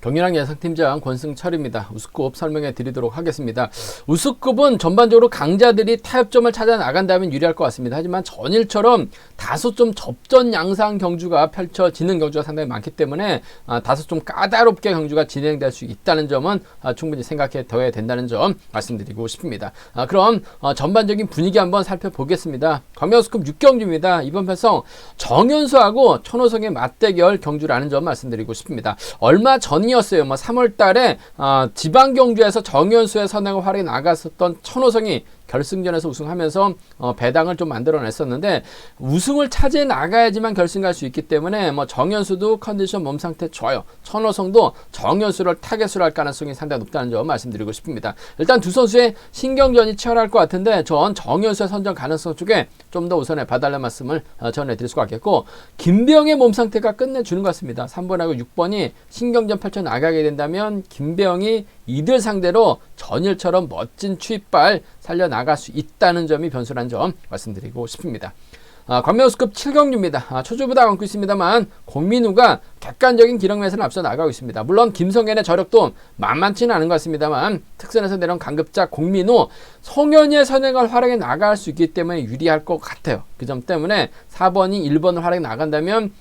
경기랑 예상팀장 권승철입니다. 우승급 설명해 드리도록 하겠습니다. 우승급은 전반적으로 강자들이 타협점을 찾아 나간다면 유리할 것 같습니다. 하지만 전일처럼 다소 좀 접전 양상 경주가 펼쳐지는 경주가 상당히 많기 때문에 다소 좀 까다롭게 경주가 진행될 수 있다는 점은 충분히 생각해 둬야 된다는 점 말씀드리고 싶습니다. 그럼 전반적인 분위기 한번 살펴보겠습니다. 광명우승급 6경주입니다. 이번 편성 정현수하고 천호성의 맞대결 경주라는 점 말씀드리고 싶습니다. 얼마 전이었어요. 3월 달에 지방 경주에서 정현수의 선행을 활약해 나갔었던 천호성이 결승전에서 우승하면서 배당을 좀 만들어냈었는데 우승을 차지해 나가야지만 결승 갈 수 있기 때문에 정현수도 컨디션 몸 상태 좋아요. 천호성도 정현수를 타겟으로 할 가능성이 상당히 높다는 점 말씀드리고 싶습니다. 일단 두 선수의 신경전이 치열할 것 같은데 전 정현수의 선전 가능성 쪽에 좀 더 우선에 봐달라는 말씀을 전해드릴 수가 있겠고, 김병의 몸 상태가 끝내주는 것 같습니다. 3번하고 6번이 신경전 펼쳐나가게 된다면 김병이 이들 상대로 전일처럼 멋진 추입발 살려나갈 수 있다는 점이 변수라는 점 말씀드리고 싶습니다. 광명우승급 7경주입니다. 초조보다 안고 있습니다만 공민우가 객관적인 기록면에서는 앞서 나가고 있습니다. 물론 김성현의 저력도 만만치는 않은 것 같습니다만 특선에서 내려온 강급자 공민우, 송현이의 선행을 활약해 나갈 수 있기 때문에 유리할 것 같아요. 그 점 때문에 4번이 1번을 활약해 나간다면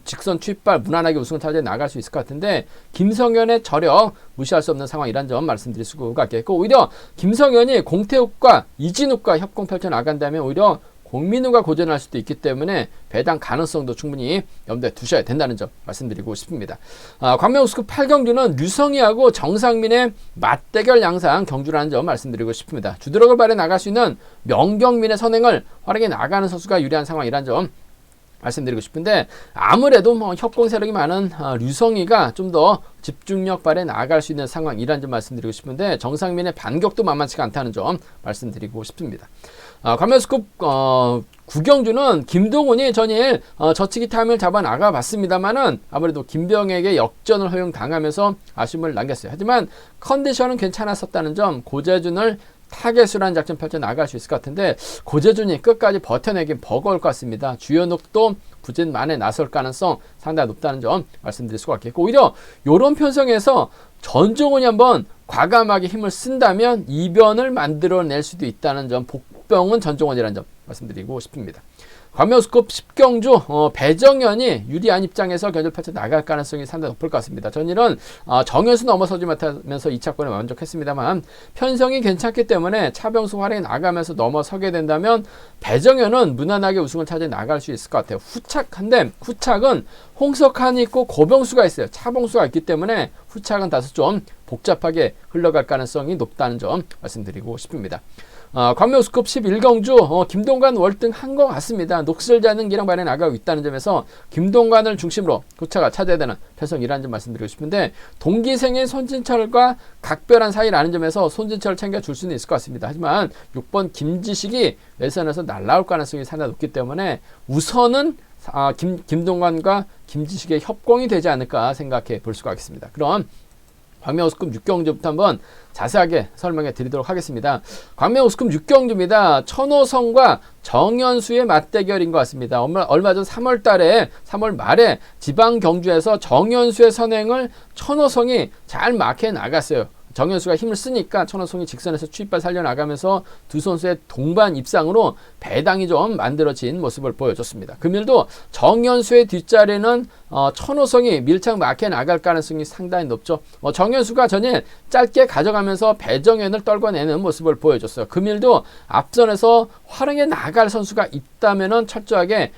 직선 추입발 무난하게 우승을 차지해 나갈 수 있을 것 같은데, 김성현의 저력 무시할 수 없는 상황이란 점 말씀드릴 수가 있겠고, 오히려 김성현이 공태욱과 이진욱과 협공 펼쳐 나간다면 오히려 공민우가 고전할 수도 있기 때문에 배당 가능성도 충분히 염두에 두셔야 된다는 점 말씀드리고 싶습니다. 광명우승급 8경주는 류성희하고 정상민의 맞대결 양상 경주라는 점 말씀드리고 싶습니다. 주도력을 발휘해 나갈 수 있는 명경민의 선행을 활약해 나가는 선수가 유리한 상황이란 점 말씀드리고 싶은데, 아무래도 협공 세력이 많은 류성희가 좀 더 집중력 발휘해 나갈 수 있는 상황이란 점 말씀드리고 싶은데, 정상민의 반격도 만만치가 않다는 점 말씀드리고 싶습니다. 광명우승급 9경주는 김동훈이 전일 저치기 타임을 잡아 나가 봤습니다만은 아무래도 김병에게 역전을 허용당하면서 아쉬움을 남겼어요. 하지만 컨디션은 괜찮았었다는 점, 고재준을 타겟으로 한 작전 펼쳐 나갈 수 있을 것 같은데 고재준이 끝까지 버텨내긴 버거울 것 같습니다. 주연욱도 부진 만에 나설 가능성 상당히 높다는 점 말씀드릴 수가 있겠고, 오히려 이런 편성에서 전종훈이 한번 과감하게 힘을 쓴다면 이변을 만들어낼 수도 있다는 점, 복병은 전종훈이라는 점 말씀드리고 싶습니다. 광명우승급 10경주 배정현이 유리한 입장에서 견제를 펼쳐 나갈 가능성이 상당히 높을 것 같습니다. 전일은 정현수 넘어서지 못하면서 2차권에 만족했습니다만 편성이 괜찮기 때문에 차병수 활약에 나가면서 넘어서게 된다면 배정현은 무난하게 우승을 차지해 나갈 수 있을 것 같아요. 후착한데 후착은 홍석환이 있고 고병수가 있어요. 차봉수가 있기 때문에 후착은 다소 좀 복잡하게 흘러갈 가능성이 높다는 점 말씀드리고 싶습니다. 광명우승급 11경주 김동관 월등한 것 같습니다. 녹슬지 기량 발휘해 나가고 있다는 점에서 김동관을 중심으로 후차가 차지해야 되는 편성이라는 점 말씀드리고 싶은데, 동기생인 손진철과 각별한 사이라는 점에서 손진철을 챙겨줄 수는 있을 것 같습니다. 하지만 6번 김지식이 외선에서 날아올 가능성이 상당히 높기 때문에 우선은 김동관과 김지식의 협공이 되지 않을까 생각해 볼 수가 있겠습니다. 그럼 광명우승급 6경주부터 한번 자세하게 설명해 드리도록 하겠습니다. 광명우승급 6경주입니다. 천호성과 정현수의 맞대결인 것 같습니다. 얼마 전 3월 말에 지방 경주에서 정현수의 선행을 천호성이 잘 막해 나갔어요. 정현수가 힘을 쓰니까 천호성이 직선에서 추입발 살려나가면서 두 선수의 동반 입상으로 배당이 좀 만들어진 모습을 보여줬습니다. 금일도 정현수의 뒷자리는 천호성이 밀착 막혀 나갈 가능성이 상당히 높죠. 정현수가 전일 짧게 가져가면서 배정현을 떨궈내는 모습을 보여줬어요. 금일도 앞선에서 활용해 나갈 선수가 있다면은 철저하게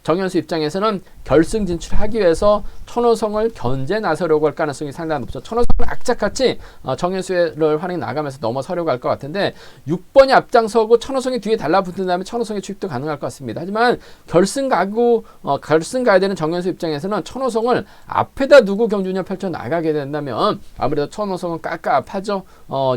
정현수 입장에서는 결승 진출하기 위해서 천호성을 견제 나서려고 할 가능성이 상당히 높죠. 천호성을 악착같이 정현수를 활용해 나가면서 넘어서려고 할 것 같은데 6번이 앞장서고 천호성이 뒤에 달라붙은 다음에 천호성의 추입도 가능할 것 같습니다. 하지만 결승 가야 되는 정현수 입장에서는 천호성을 앞에다 두고 경주를 펼쳐 나가게 된다면 아무래도 천호성은 깝깝하죠.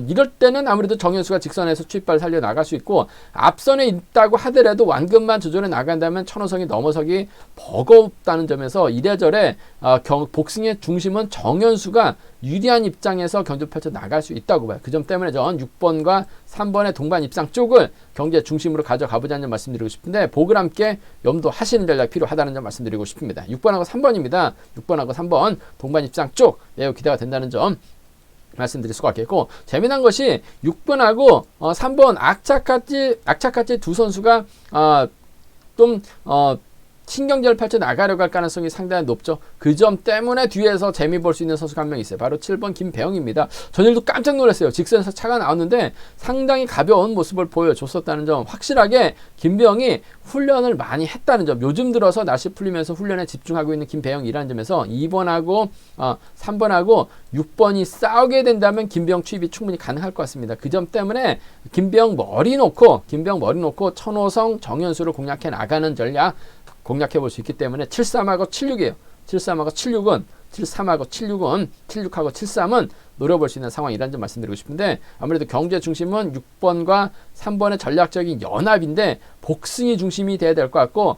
이럴 때는 아무래도 정현수가 직선에서 추입발 살려 나갈 수 있고, 앞선에 있다고 하더라도 완급만 조절해 나간다면 천호성이 넘어서기 나서기 버겁다는 점에서 이래저래 복승의 중심은 정현수가 유리한 입장에서 경주 펼쳐 나갈 수 있다고 봐요. 그 점 때문에 전 6번과 3번의 동반 입상 쪽을 경기의 중심으로 가져가보자는 점 말씀드리고 싶은데 복을 함께 염두하시는 전략이 필요하다는 점 말씀드리고 싶습니다. 6번하고 3번입니다. 6번하고 3번 동반 입상 쪽 매우 기대가 된다는 점 말씀드릴 수가 있겠고, 재미난 것이 6번하고 3번 악착같이 두 선수가 신경전을 펼쳐 나가려고 할 가능성이 상당히 높죠. 그 점 때문에 뒤에서 재미 볼 수 있는 선수가 한 명 있어요. 바로 7번 김배영입니다. 전일도 깜짝 놀랐어요. 직선에서 차가 나왔는데 상당히 가벼운 모습을 보여줬었다는 점, 확실하게 김배영이 훈련을 많이 했다는 점, 요즘 들어서 날씨 풀리면서 훈련에 집중하고 있는 김배영이라는 점에서 2번하고 3번하고 6번이 싸우게 된다면 김배영 투입이 충분히 가능할 것 같습니다. 그 점 때문에 김배영 머리 놓고 천호성, 정현수를 공략해 나가는 전략 공략해 볼 수 있기 때문에 73하고 76이에요. 73하고 76은 73하고 76은 76하고 73은 노려볼 수 있는 상황이라는 점 말씀드리고 싶은데, 아무래도 경주의 중심은 6번과 3번의 전략적인 연합인데 복승이 중심이 돼야 될 것 같고,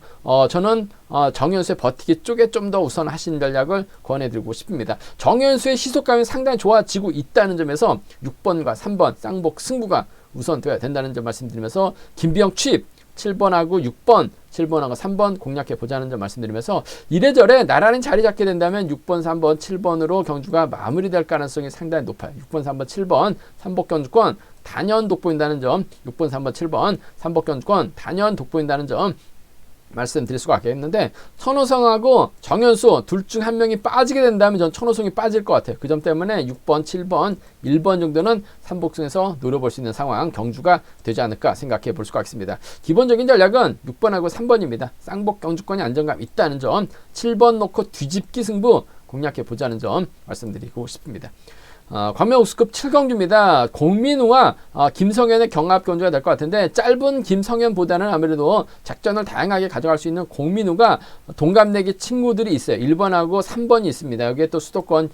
저는 정현수의 버티기 쪽에 좀 더 우선하시는 전략을 권해드리고 싶습니다. 정현수의 시속감이 상당히 좋아지고 있다는 점에서 6번과 3번 쌍복 승부가 우선돼야 된다는 점 말씀드리면서 김비영 취입 7번하고 6번, 7번하고 3번 공략해 보자는 점 말씀드리면서, 이래저래 나란히 자리 잡게 된다면 6번, 3번, 7번으로 경주가 마무리될 가능성이 상당히 높아요. 6번, 3번, 7번, 삼복 경주권 단연 돋보인다는 점, 6번, 3번, 7번, 삼복 경주권 단연 돋보인다는 점 말씀드릴 수가 있겠는데, 천호성하고 정현수 둘 중 한 명이 빠지게 된다면 전 천호성이 빠질 것 같아요. 그 점 때문에 6번, 7번, 1번 정도는 삼복승에서 노려볼 수 있는 상황 경주가 되지 않을까 생각해 볼 수가 있습니다. 기본적인 전략은 6번하고 3번입니다. 쌍복 경주권이 안정감 있다는 점, 7번 놓고 뒤집기 승부 공략해 보자는 점 말씀드리고 싶습니다. 광명 우수급 7경주입니다. 공민우와 김성현의 경합 경주가 될 것 같은데, 짧은 김성현보다는 아무래도 작전을 다양하게 가져갈 수 있는 공민우가 동갑내기 친구들이 있어요. 1번하고 3번이 있습니다. 여기에 또 수도권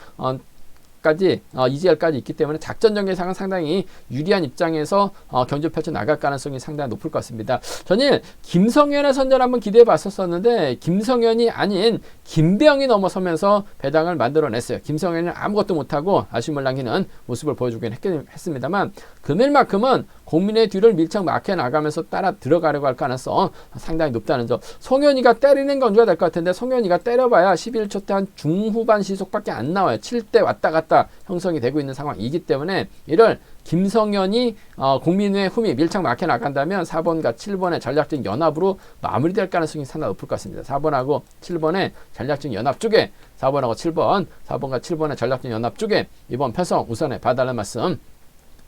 EGL까지 있기 때문에 작전 전개상은 상당히 유리한 입장에서 경주 펼쳐 나갈 가능성이 상당히 높을 것 같습니다. 저는 김성현의 선전 한번 기대해 봤었는데 김성현이 아닌 김배영이 넘어서면서 배당을 만들어냈어요. 김성현은 아무것도 못하고 아쉬움을 남기는 모습을 보여주긴 했습니다만, 금일만큼은 공민의 뒤를 밀착 막혀 나가면서 따라 들어가려고 할 가능성 상당히 높다는 점. 송현이가 때리는 경주가 될 것 같은데, 송현이가 때려봐야 11초 때 한 중후반 시속밖에 안 나와요. 7대 왔다 갔다 형성이 되고 있는 상황이기 때문에, 이를 김성현이 공민의 흠이 밀착 막혀 나간다면 4번과 7번의 전략적인 연합으로 마무리될 가능성이 상당히 높을 것 같습니다. 4번하고 7번의 전략적인 연합 쪽에 4번하고 7번, 4번과 7번의 전략적인 연합 쪽에 이번 편성 우선에 봐달라는 말씀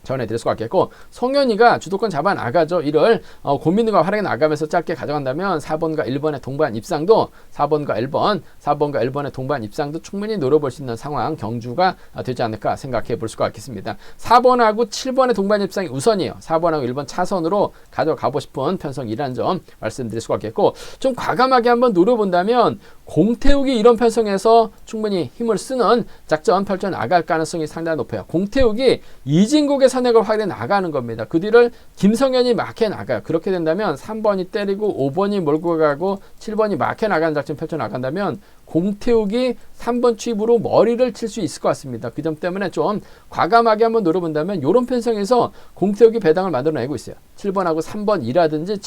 전해드릴 수가 있겠고, 송현이가 주도권 잡아 나가죠. 이를 고민과 활약해 나가면서 짧게 가져간다면 4번과 1번의 동반 입상도 4번과 1번의 동반 입상도 충분히 노려볼 수 있는 상황 경주가 되지 않을까 생각해 볼 수가 있겠습니다. 4번하고 7번의 동반 입상이 우선이에요. 4번하고 1번 차선으로 가져가고 싶은 편성이라는 점 말씀드릴 수가 있겠고, 좀 과감하게 한번 노려본다면 공태욱이 이런 편성에서 충분히 힘을 쓰는 작전 펼쳐 나갈 가능성이 상당히 높아요. 공태욱이 이진국의 선액을 확인해 나가는 겁니다. 그 뒤를 김성현이 막혀 나가요. 그렇게 된다면 3번이 때리고 5번이 몰고 가고 7번이 막혀 나가는 작전 펼쳐 나간다면 공태욱이 3번 취입으로 머리를 칠 수 있을 것 같습니다. 그 점 때문에 좀 과감하게 한번 노려본다면 이런 편성에서 공태욱이 배당을 만들어내고 있어요. 7번하고 3번이라든지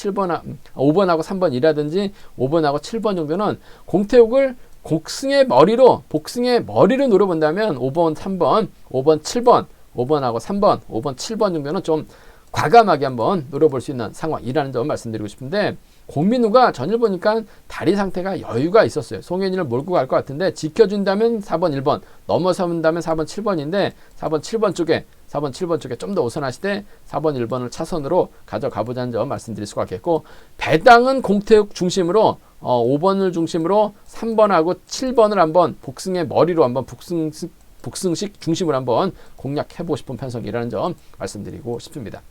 5번하고 3번이라든지 5번하고 7번 정도는 공태욱을 복승의 머리로 노려본다면 5번, 3번, 5번, 7번, 5번하고 3번, 5번, 7번 정도는 좀 과감하게 한번 노려볼 수 있는 상황이라는 점 말씀드리고 싶은데, 공민우가 전일 보니까 다리 상태가 여유가 있었어요. 송현이를 몰고 갈 것 같은데, 지켜준다면 4번, 1번, 넘어선다면 4번, 7번인데 4번, 7번 쪽에 좀 더 우선하시되 4번, 1번을 차선으로 가져가보자는 점 말씀드릴 수가 있겠고, 배당은 공태욱 중심으로 5번을 중심으로 3번하고 7번을 한번 복승의 머리로 한번 복승식 중심으로 한번 공략해보고 싶은 편성이라는 점 말씀드리고 싶습니다.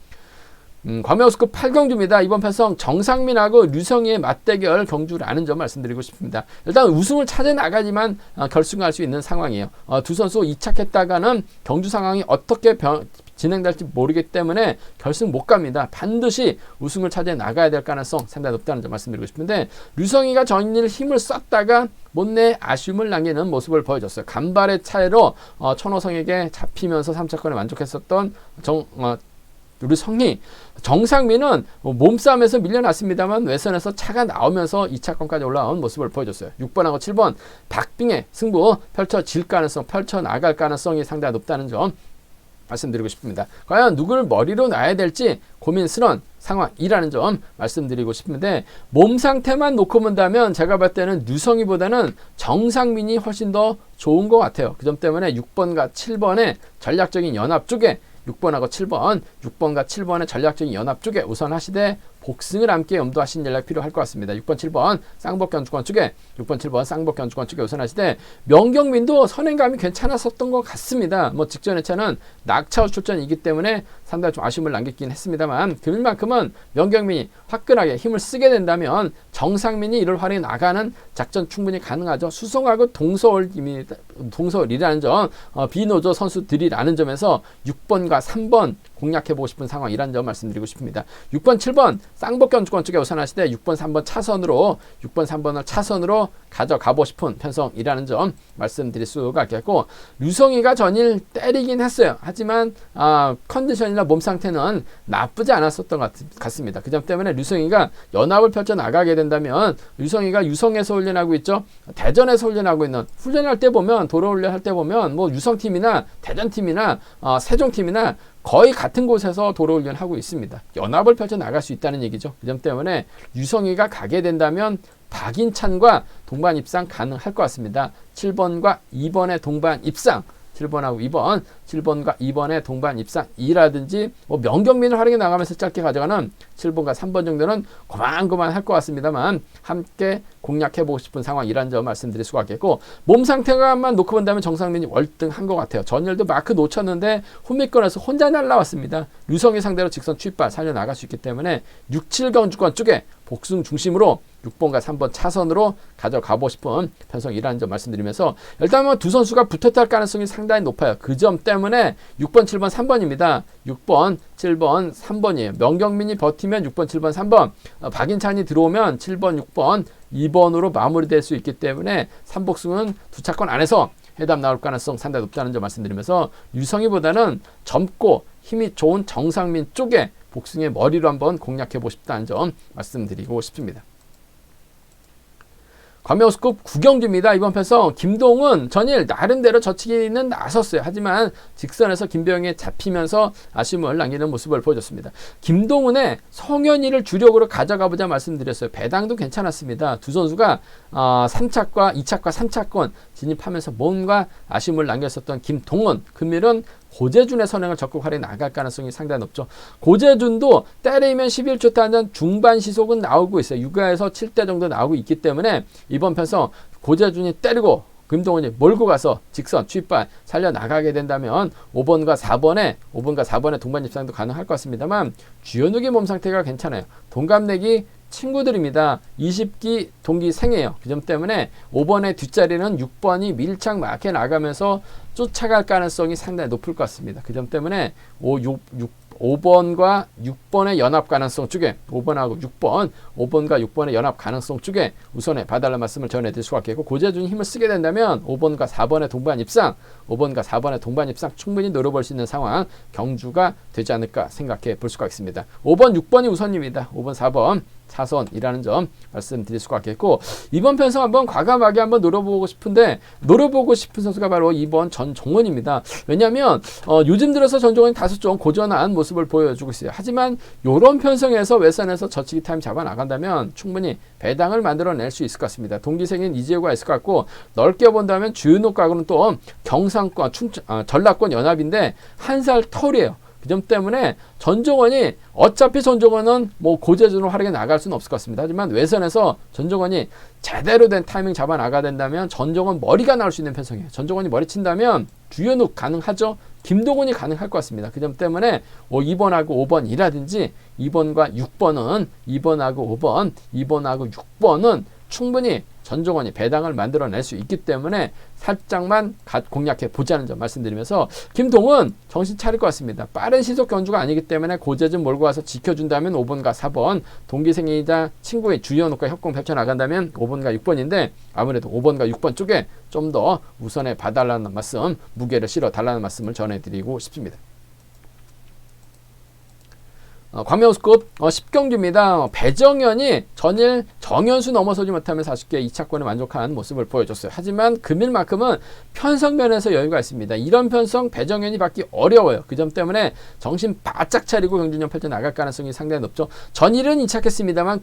광명우수급 8경주입니다. 이번 편성 정상민하고 류성희의 맞대결 경주라는 점 말씀드리고 싶습니다. 일단 우승을 찾아 나가지만 결승할 수 있는 상황이에요. 두 선수 이착했다가는 경주 상황이 어떻게 진행될지 모르기 때문에 결승 못 갑니다. 반드시 우승을 차지해 나가야 될 가능성 상당히 높다는 점 말씀드리고 싶은데, 류성희가 전일 힘을 썼다가 못내 아쉬움을 남기는 모습을 보여줬어요. 간발의 차이로 천호성에게 잡히면서 3차권에 만족했었던 류성희. 정상민은 몸싸움에서 밀려났습니다만 외선에서 차가 나오면서 2차권까지 올라온 모습을 보여줬어요. 6번하고 7번 박빙의 승부 펼쳐나갈 가능성이 상당히 높다는 점 말씀드리고 싶습니다. 과연 누구를 머리로 놔야 될지 고민스러운 상황이라는 점 말씀드리고 싶은데, 몸 상태만 놓고 본다면 제가 봤을 때는 류성희보다는 정상민이 훨씬 더 좋은 것 같아요. 그 점 때문에 6번과 7번의 전략적인 연합 쪽에 6번과 7번의 전략적인 연합 쪽에 우선하시되 복승을 함께 염두하신 전략이 필요할 것 같습니다. 6번, 7번 쌍복견주권 쪽에 6번, 7번 쌍복견주권 쪽에 우선하시되, 명경민도 선행감이 괜찮았었던 것 같습니다. 뭐 직전의 차는 낙차후 출전이기 때문에 상당히 좀 아쉬움을 남겼긴 했습니다만, 그만큼은 명경민이 화끈하게 힘을 쓰게 된다면 정상민이 이를 활용해 나가는 작전 충분히 가능하죠. 수성하고 동서울이라는 점, 비노조 선수들이라는 점에서 6번과 3번 공략해보고 싶은 상황이라는 점 말씀드리고 싶습니다. 6번, 7번 쌍복견주권 쪽에 우선하시되 6번, 3번 차선으로 6번, 3번을 차선으로 가져가고 싶은 편성이라는 점 말씀드릴 수가 있겠고, 류성희가 전일 때리긴 했어요. 하지만 컨디션이나 몸 상태는 나쁘지 않았었던 것 같습니다. 그 점 때문에 류성희가 연합을 펼쳐나가게 된다면, 류성희가 유성에서 훈련하고 있죠. 대전에서 훈련하고 있는, 훈련할 때 보면 도로 훈련할 때 보면 뭐 유성팀이나 대전팀이나 세종팀이나 거의 같은 곳에서 도로 훈련하고 있습니다. 연합을 펼쳐나갈 수 있다는 얘기죠. 그 점 때문에 유성희가 가게 된다면 박인찬과 동반 입상 가능할 것 같습니다. 7번과 2번의 동반 입상, 7번과 2번의 동반 입상이라든지 뭐 명경민을 활용해 나가면서 짧게 가져가는 7번과 3번 정도는 고만고만 할 것 같습니다만, 함께 공략해보고 싶은 상황이라는 점 말씀드릴 수가 있겠고, 몸 상태가만 놓고 본다면 정상민이 월등한 것 같아요. 전일도 마크 놓쳤는데 후미권에서 혼자 날라왔습니다. 류성희 상대로 직선 추입발 살려나갈 수 있기 때문에 6, 7경주권 쪽에 복승 중심으로 6번과 3번 차선으로 가져가고 싶은 편성이라는 점 말씀드리면서, 일단 두 선수가 붙었다 할 가능성이 상당히 높아요. 그 점 때문에 6번, 7번, 3번입니다. 6번, 7번, 3번이에요. 명경민이 버티면 6번, 7번, 3번, 박인찬이 들어오면 7번, 6번, 2번으로 마무리될 수 있기 때문에 3복승은 두 차권 안에서 해답 나올 가능성 상당히 높다는 점 말씀드리면서, 유성희보다는 젊고 힘이 좋은 정상민 쪽에 복승의 머리로 한번 공략해보고 싶다는 점 말씀드리고 싶습니다. 과메우스급 9경주입니다. 이번 편성 김동훈 전일 나름대로 저치기는 나섰어요. 하지만 직선에서 김병희에 잡히면서 아쉬움을 남기는 모습을 보여줬습니다. 김동훈의 성현이를 주력으로 가져가보자 말씀드렸어요. 배당도 괜찮았습니다. 두 선수가 3차과 2차과 3차권 진입하면서 뭔가 아쉬움을 남겼었던 김동훈, 금일은 고재준의 선행을 적극 활용해 나갈 가능성이 상당히 높죠. 고재준도 때리면 11초 단전 중반 시속은 나오고 있어요. 6회에서 7대 정도 나오고 있기 때문에 이번 편성 고재준이 때리고 김동훈이 몰고 가서 직선 추입발 살려나가게 된다면 5번과 4번의 동반 입상도 가능할 것 같습니다만, 주현욱의 몸 상태가 괜찮아요. 동갑내기 친구들입니다. 20기 동기생이에요. 그 점 때문에 5번의 뒷자리는 6번이 밀착 마크에 나가면서 쫓아갈 가능성이 상당히 높을 것 같습니다. 그 점 때문에 5번과 6번의 연합 가능성 쪽에 5번과 6번의 연합 가능성 쪽에 우선에 봐달라는 말씀을 전해드릴 수가 있겠고, 고재준이 힘을 쓰게 된다면 5번과 4번의 동반 입상 충분히 노려볼 수 있는 상황, 경주가 되지 않을까 생각해 볼 수가 있습니다. 5번, 6번이 우선입니다. 5번, 4번 차선이라는 점 말씀드릴 수가 있겠고, 이번 편성 한번 과감하게 한번 노려보고 싶은 선수가 바로 2번 전종원입니다. 왜냐하면 요즘 들어서 전종원이 다소 좀 고전한 모습을 보여주고 있어요. 하지만 이런 편성에서 외선에서 저치기 타임 잡아 나간다면 충분히 배당을 만들어낼 수 있을 것 같습니다. 동기생인 이재호가 있을 것 같고, 넓게 본다면 주윤옥하고는 또 경상권, 전라권 연합인데 한 살 터울이에요. 그 점 때문에 어차피 전종원은 뭐 고재준으로 활용해 나갈 수는 없을 것 같습니다. 하지만 외선에서 전종원이 제대로 된 타이밍 잡아 나가야 된다면 전종원 머리가 나올 수 있는 편성이에요. 전종원이 머리 친다면 주현욱 가능하죠. 김동훈이 가능할 것 같습니다. 그 점 때문에 2번하고 5번이라든지 2번과 6번은 충분히 전종원이 배당을 만들어낼 수 있기 때문에 살짝만 공략해 보자는 점 말씀드리면서 김동은 정신 차릴 것 같습니다. 빠른 시속 경주가 아니기 때문에 고제 좀 몰고 와서 지켜준다면 5번과 4번, 동기생이자 친구의 주연옥과 협공 펼쳐나간다면 5번과 6번인데 아무래도 5번과 6번 쪽에 좀 더 우선에 봐달라는 말씀, 무게를 실어달라는 말씀을 전해드리고 싶습니다. 광명우스급 10경주입니다. 배정현이 전일 정현수 넘어서지 못하면서 아쉽게 2차권에 만족한 모습을 보여줬어요. 하지만 금일만큼은 편성면에서 여유가 있습니다. 이런 편성 배정현이 받기 어려워요. 그 점 때문에 정신 바짝 차리고 경주전 펼쳐나갈 가능성이 상당히 높죠. 전일은 2착했습니다만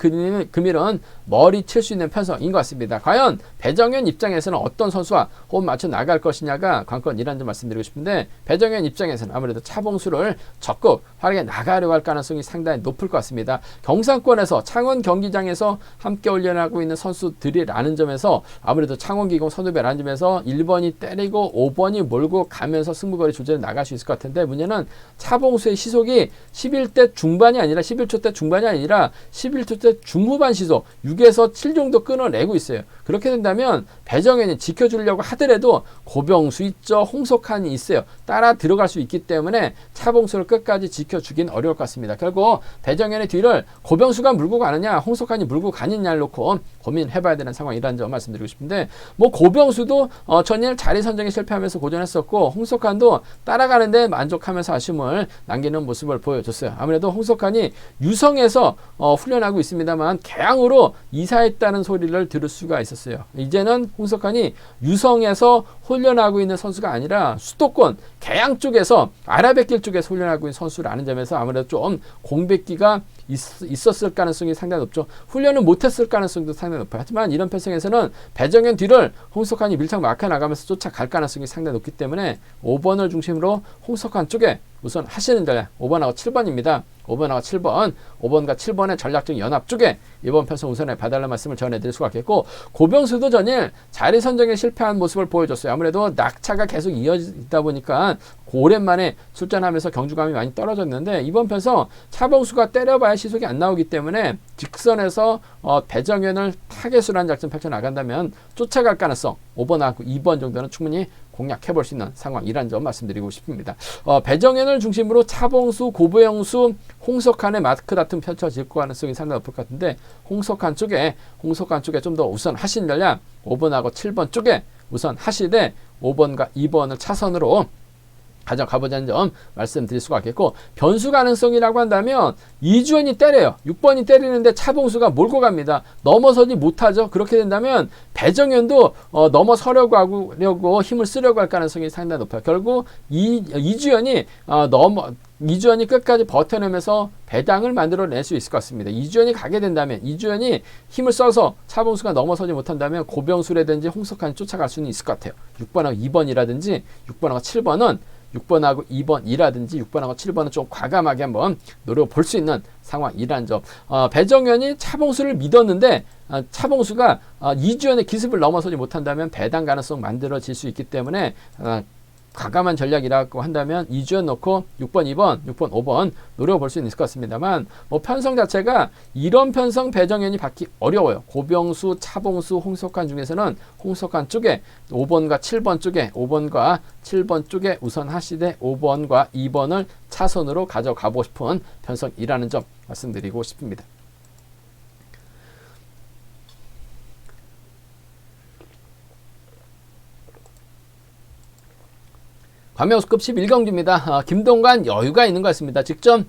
금일은 머리 칠 수 있는 편성인 것 같습니다. 과연 배정현 입장에서는 어떤 선수와 호흡 맞춰 나갈 것이냐가 관건이라는 점 말씀드리고 싶은데 배정현 입장에서는 아무래도 차봉수를 적극 활용해 나가려고 할 가능성이 상당히 높을 것 같습니다. 경상권에서 창원 경기장에서 함께 훈련하고 있는 선수들이라는 점에서 아무래도 창원기공 선후배라는 점에서 1번이 때리고 5번이 몰고 가면서 승부거리 조절해 나갈 수 있을 것 같은데 문제는 차봉수의 시속이 11대 중반이 아니라 11초 대 중반이 아니라 11초 대 중후반 시속 6에서 7 정도 끊어내고 있어요. 그렇게 된다면 배정현이 지켜주려고 하더라도 고병수 있죠. 홍석환이 있어요. 따라 들어갈 수 있기 때문에 차봉수를 끝까지 지켜주긴 어려울 것 같습니다. 결국 배정현의 뒤를 고병수가 물고 가느냐 홍석환이 물고 가느냐를 놓고 고민해봐야 되는 상황이라는 점 말씀드리고 싶은데 뭐 고병수도 전일 자리 선정에 실패하면서 고전했었고 홍석환도 따라가는데 만족하면서 아쉬움을 남기는 모습을 보여줬어요. 아무래도 홍석환이 유성에서 훈련하고 있습니다만 개항으로 이사했다는 소리를 들을 수가 있었어요. 이제는 홍석환이 유성에서 훈련하고 있는 선수가 아니라 수도권 개항 쪽에서 아라뱃길 쪽에서 훈련하고 있는 선수라는 점에서 아무래도 좀 공백기가 있었을 가능성이 상당히 높죠. 훈련을 못했을 가능성도 상당히 높아요. 하지만 이런 편성에서는 배정현 뒤를 홍석환이 밀착 막혀 나가면서 쫓아갈 가능성이 상당히 높기 때문에 5번을 중심으로 홍석환 쪽에 우선 하시는 전략 5번하고 7번입니다. 5번하고 7번, 5번과 7번의 전략적 연합 쪽에 이번 편성 우선에 봐달라는 말씀을 전해드릴 수가 있겠고 고병수도 전일 자리 선정에 실패한 모습을 보여줬어요. 아무래도 낙차가 계속 이어지다 보니까 오랜만에 출전하면서 경주감이 많이 떨어졌는데 이번 편성 차봉수가 때려봐야 시속이 안 나오기 때문에 직선에서 배정현을 타겟으로 한 작전 펼쳐나간다면 쫓아갈 가능성 5번하고 2번 정도는 충분히 공략해볼 수 있는 상황이라는 점 말씀드리고 싶습니다. 배정현을 중심으로 차봉수, 고병수, 홍석환의 마크 다툼 펼쳐질 가능성이 상당히 높을 것 같은데 홍석환 쪽에 좀 더 우선 하신 전략 5번하고 7번 쪽에 우선 하시되 5번과 2번을 차선으로 가져가보자는 점 말씀드릴 수가 있겠고 변수 가능성이라고 한다면 이주연이 때려요. 6번이 때리는데 차봉수가 몰고 갑니다. 넘어서지 못하죠. 그렇게 된다면 배정현도 넘어서려고 하려고 힘을 쓰려고 할 가능성이 상당히 높아요. 결국 이주연이 이주연이 끝까지 버텨내면서 배당을 만들어낼 수 있을 것 같습니다. 이주연이 가게 된다면 이주연이 힘을 써서 차봉수가 넘어서지 못한다면 고병수라든지 홍석환이 쫓아갈 수는 있을 것 같아요. 6번하고 2번이라든지 6번하고 7번은 6번하고 2번이라든지 6번하고 7번은 좀 과감하게 한번 노려볼 수 있는 상황이라는 점. 배정현이 차봉수를 믿었는데 차봉수가 이주연의 기습을 넘어서지 못한다면 배당 가능성 만들어질 수 있기 때문에 과감한 전략이라고 한다면 이주연 넣고 6번, 2번, 6번, 5번 노려볼 수 있을 것 같습니다만 뭐 편성 자체가 이런 편성 배정현이 받기 어려워요. 고병수, 차봉수, 홍석환 중에서는 홍석환 쪽에 5번과 7번 쪽에 5번과 7번 쪽에 우선 하시되 5번과 2번을 차선으로 가져가고 싶은 편성이라는 점 말씀드리고 싶습니다. 광명우스급 11경주입니다. 김동관 여유가 있는 것 같습니다. 직전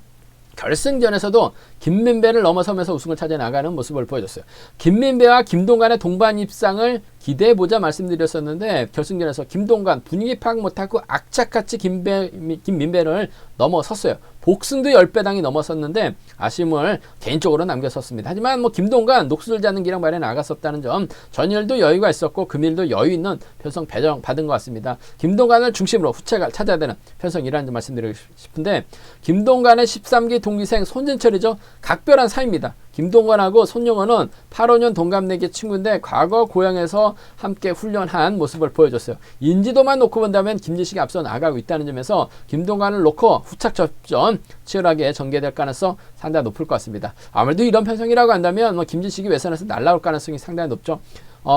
결승전에서도 김민배를 넘어서면서 우승을 찾아 나가는 모습을 보여줬어요. 김민배와 김동관의 동반 입상을 기대해보자 말씀드렸었는데 결승전에서 김동관 분위기 파악 못하고 악착같이 김민배를 넘어섰어요. 복승도 10배당이 넘었었는데 아쉬움을 개인적으로 남겼었습니다. 하지만 뭐 김동관 녹수를 잡는 기량 발에 나갔었다는 점 전일도 여유가 있었고 금일도 여유 있는 편성 배정 받은 것 같습니다. 김동관을 중심으로 후체가 찾아야 되는 편성이라는 점 말씀드리고 싶은데 김동관의 13기 동기생 손진철이죠. 각별한 사이입니다. 김동관하고 손용원은 85년 동갑내기 친구인데 과거 고향에서 함께 훈련한 모습을 보여줬어요. 인지도만 놓고 본다면 김지식이 앞서 나가고 있다는 점에서 김동관을 놓고 후착 접전 치열하게 전개될 가능성 상당히 높을 것 같습니다. 아무래도 이런 편성이라고 한다면 김지식이 외선에서 날아올 가능성이 상당히 높죠.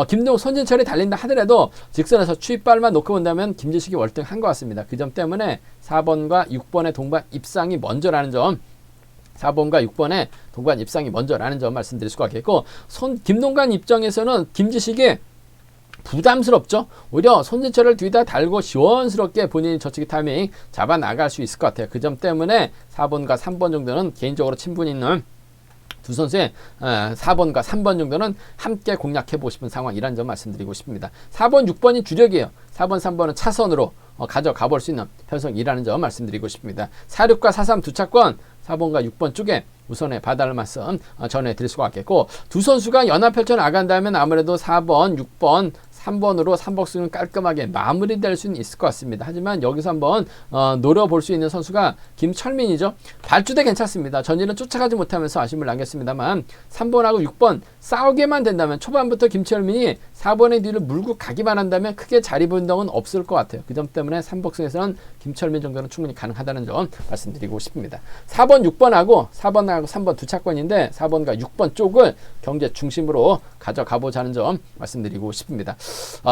김동욱, 손진철이 달린다 하더라도 직선에서 추입발만 놓고 본다면 김지식이 월등한 것 같습니다. 그 점 때문에 4번과 6번의 동반 입상이 먼저라는 점, 4번과 6번의 동반 입상이 먼저라는 점 말씀드릴 수가 있겠고, 김동관 입장에서는 김지식이 부담스럽죠. 오히려 손진철을 뒤다 달고 시원스럽게 본인이 저치기 타이밍 잡아 나갈 수 있을 것 같아요. 그 점 때문에 4번과 3번 정도는 개인적으로 친분 있는 두 선수의 4번과 3번 정도는 함께 공략해보고 싶은 상황이라는 점 말씀드리고 싶습니다. 4번, 6번이 주력이에요. 4번, 3번은 차선으로 가져가 볼 수 있는 편성이라는 점 말씀드리고 싶습니다. 46과 43 두 차권 4번과 6번 쪽에 우선의 봐달라는 말씀 전해드릴 수가 있겠고, 두 선수가 연합 펼쳐 나간다면 아무래도 4번, 6번, 3번으로 3복승은 깔끔하게 마무리될 수는 있을 것 같습니다. 하지만 여기서 한번 노려볼 수 있는 선수가 김철민이죠. 발주대 괜찮습니다. 전일은 쫓아가지 못하면서 아쉬움을 남겼습니다만 3번하고 6번 싸우게만 된다면, 초반부터 김철민이 4번의 뒤를 물고 가기만 한다면 크게 자리 변동은 없을 것 같아요. 그 점 때문에 3복승에서는 김철민 정도는 충분히 가능하다는 점 말씀드리고 싶습니다. 4번, 6번하고 4번하고 3번 두 차권인데 4번과 6번 쪽을 경제 중심으로 가져가보자는 점 말씀드리고 싶습니다.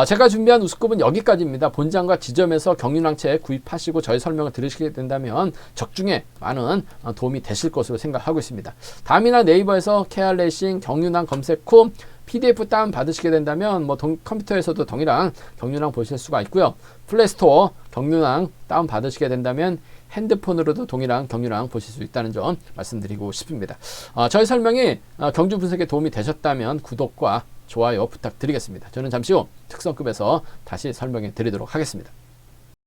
제가 준비한 우스컵은 여기까지입니다. 본장과 지점에서 경륜왕채 구입하시고 저희 설명을 들으시게 된다면 적중에 많은 도움이 되실 것으로 생각하고 있습니다. 다음이나 네이버에서 KR레이싱 경륜왕 검색 후 PDF 다운 받으시게 된다면 컴퓨터에서도 동일한 경륜왕 보실 수가 있고요. 플레이스토어 경륜왕 다운 받으시게 된다면 핸드폰으로도 동일한 경륜왕 보실 수 있다는 점 말씀드리고 싶습니다. 저희 설명이 경주 분석에 도움이 되셨다면 구독과 좋아요 부탁드리겠습니다. 저는 잠시 후 특성급에서 다시 설명해 드리도록 하겠습니다.